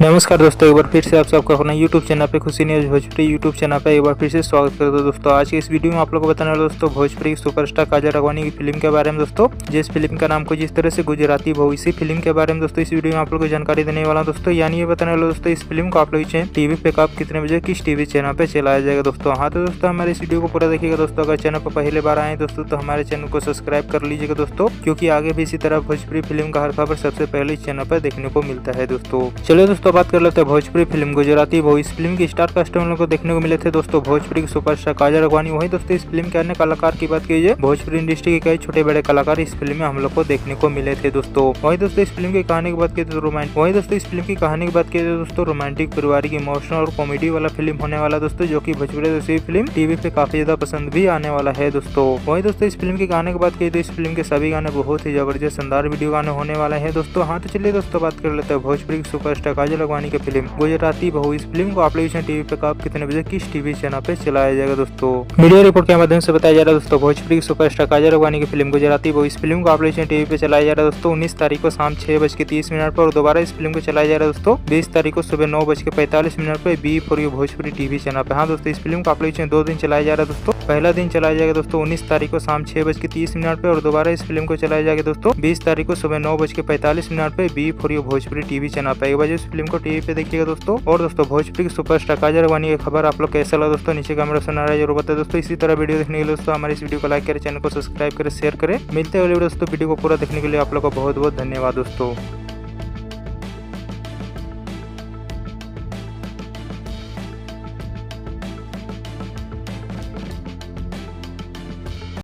नमस्कार दोस्तों, एक बार फिर से आप सबका अपना YouTube चैनल पे खुशी न्यूज भोजपुरी YouTube चैनल पे एक बार फिर से स्वागत करता हूं। दोस्तों आज के इस वीडियो में आप लोगों को बताने वाला दोस्तों भोजपुरी सुपरस्टार काजल राघवानी की फिल्म के बारे में। दोस्तों जिस फिल्म का नाम कुछ इस तरह से गुजराती बहू, इसी फिल्म के बारे में दोस्तों इस वीडियो में आप लोगों को जानकारी देने वाला दोस्तों। यानी ये बताने वाला दोस्तों इस फिल्म को आप लोग टीवी पे कब कितने बजे किस टीवी चैनल पे चलाया जाएगा दोस्तों। हाँ तो दोस्तों हमारे इस वीडियो को पूरा देखिएगा दोस्तों। अगर चैनल पर पहले बार आए दोस्तों तो हमारे चैनल को सब्सक्राइब कर लीजिएगा दोस्तों, क्योंकि आगे भी इसी तरह भोजपुरी फिल्म का हर खबर सबसे पहले इस चैनल पर देखने को मिलता है दोस्तों। चलिए दोस्तों बात कर लेते हैं भोजपुरी फिल्म गुजराती बहू। इस फिल्म की स्टार कास्ट हम लोग को देखने को मिले थे दोस्तों भोजपुरी की सुपरस्टार काजल राघवानी। वही दोस्तों इस फिल्म के अन्य कलाकार की बात कीजिए, भोजपुरी इंडस्ट्री के कई छोटे बड़े कलाकार इस फिल्म में हम लोग को देखने को मिले थे दोस्तों। वही दोस्तों इस फिल्म की कहानी की बात की तो रोमांटिक पारिवारिक इमोशनल और कॉमेडी वाला फिल्म होने वाला दोस्तों, जो की भोजपुरी दोस्तों फिल्म टीवी पे काफी ज्यादा पसंद भी आने वाला है दोस्तों। वही दोस्तों इस फिल्म के गाने की बात की तो इस फिल्म के सभी गाने बहुत ही जबरदस्त शानदार वीडियो गाने होने वाले हैं दोस्तों। हाँ तो चलिए दोस्तों बात कर लेते हैं भोजपुरी की सुपरस्टार काजल राघवानी की फिल्म गुजराती बहू। इस फिल्म को आप लोग टीवी पे कब कितने बजे किस टीवी चैनल पे चलाया जाएगा दोस्तों। मीडिया रिपोर्ट के माध्यम से बताया जा रहा है दोस्तों भोजपुरी की सुपरस्टार काजल राघवानी की फिल्म गुजराती बहू। इस फिल्म को आप लोग टीवी पे चलाया जा रहा है दोस्तों 19 तारीख को शाम 6:30 पर, और दोबारा इस फिल्म को चलाया जा रहा है दोस्तों 20 तारीख को सुबह 9:45 पर B for U Bhojpuri TV channel पे। हाँ दोस्तों इस फिल्म को आप लोग 2 दिन चलाया जा रहा है दोस्तों। पहला दिन चलाया जाएगा दोस्तों 19 तारीख को शाम 6:30 पे, और दोबारा इस फिल्म को चलाया जाएगा दोस्तों 20 तारीख को सुबह 9:45 पे B for U Bhojpuri TV channel पे। एक बार इस फिल्म को टीवी पे देखिएगा दोस्तों। और दोस्तों भोजपुरी की सुपरस्टार काजल राघवानी की खबर आप लोग कैसा लगा दोस्तों, नीचे कमेंट सुना रहा है जरूर बताए दोस्तों। इसी तरह वीडियो देखने के लिए दोस्तों हमारे इस वीडियो को लाइक करें, चैनल को सब्सक्राइब करें, शेयर करें। मिलते हैं अगले वीडियो दोस्तों। वीडियो को पूरा देखने के लिए आप लोग को बहुत बहुत धन्यवाद दोस्तों।